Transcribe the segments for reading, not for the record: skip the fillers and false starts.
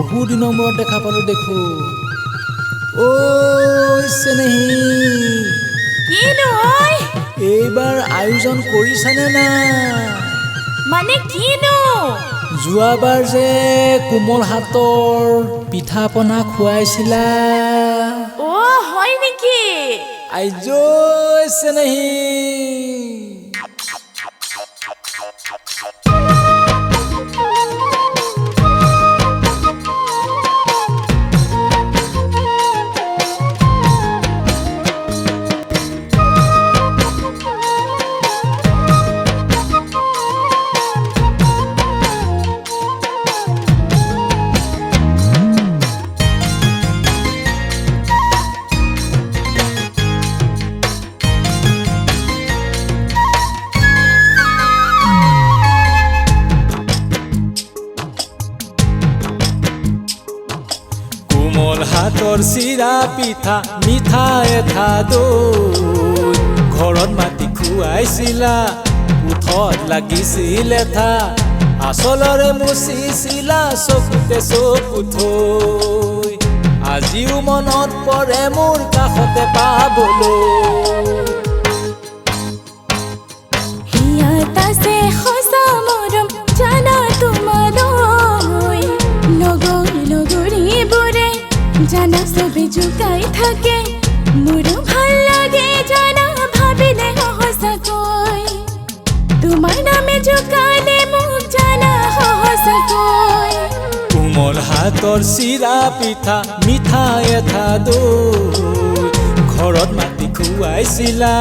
বহু দিনৰ মূৰত দেখা পালো দেখো ঐ চেনেহী কিনো ঐ এইবাৰ আয়োজন কৰিছানে না মানে কিনো যোৱাবাৰ যে কোমল হাতৰ পিঠা পনা খুৱাইছিলা ও হয় নেকি আইজৈ চেনেহী কোমল হাতৰ চিৰা পিঠা মিঠা এঠা দৈ ঘৰত মাতি খুৱাইছিলা উঠত লাগিছিল এঠা আচলৰে মুচিছিলা চকুতে চকু থৈ আজিও মনত পৰে মোৰ কাষতে পাবলৈ জানা সবে জুকাই থাকে মোৰো ভাল লাগে জানা ভাবিলে সহজকৈ তোমাৰ নামে জুকালে মোক জানা সহজকৈ কোমল হাতৰ চিৰা পিঠা মিঠা এঠা দৈ ঘৰত মাতি খুৱাইছিলা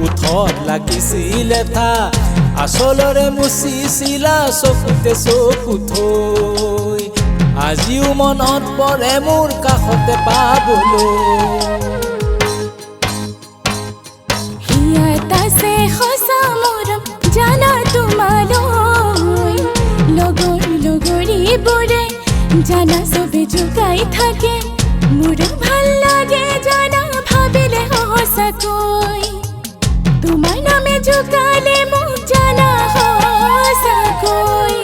উঠত লাগিছিল এঠা আচলৰে মুচিছিলা চকুতে চকু থৈ আজিও মনত পৰে মোৰ কাষতে পাবলৈ হিয়াত আছে সঁচা মৰম জানা তোমালৈ লগৰ লগৰীবোৰে জানা চবে জোকাই থাকে মোৰো ভাল লাগে জানা ভাবিলে সঁচাকৈ তোমাৰ নামে জোকালে মোক জানা সঁচাকৈ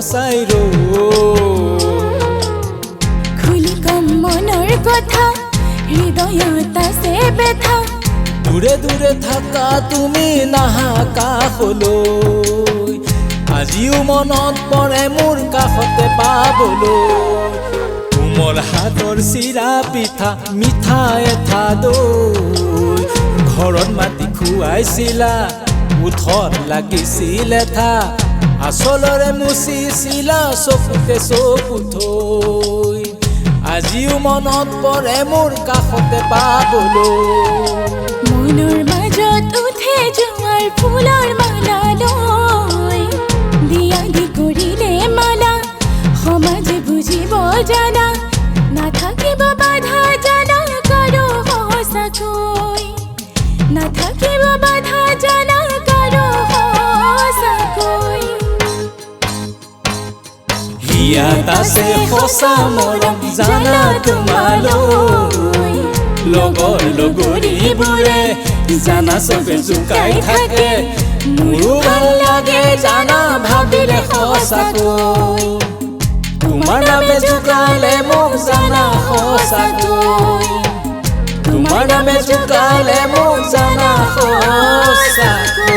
সঁচাই খুলি কম মনৰ কথা হৃদয়ত আছে বেথা দূৰে দূৰে থাকা তুমি নাহা কাষলৈ আজিও মনত পৰে মোৰ কাষতে পাবলৈ কোমল হাতৰ চিৰা পিঠা মিঠা এঠা দৈ ঘৰত মাতি খুৱাইছিলা উঠত লাগিছিল এঠা আচলৰে মুচিছিলা চকুতে চকু থৈ আজিও মনত পৰে মোৰ কাষতে পাবলৈ মনৰ মাজত উঠে জোৱাৰ ফুলৰ মালালৈ দিয়া দি কৰিলে মালা সমাজে বুজিব জানা নাথাকিব বাধা জানা কাৰো সঁচাকৈ নাথাকিব বাধা জানা কাৰো সঁচাকৈ ইয়াত আছে সঁচা মৰম জানা তোমালৈ লগৰ লগৰীবোৰে জানা চবে জোকাই থাকে মোৰো ভাল লাগে জানা ভাবিলে সঁচাকৈ তোমাৰ নামে জোকালে মোক জানা সঁচাকৈ তোমাৰ নামে জোকালে মোক জানা সঁচাকৈ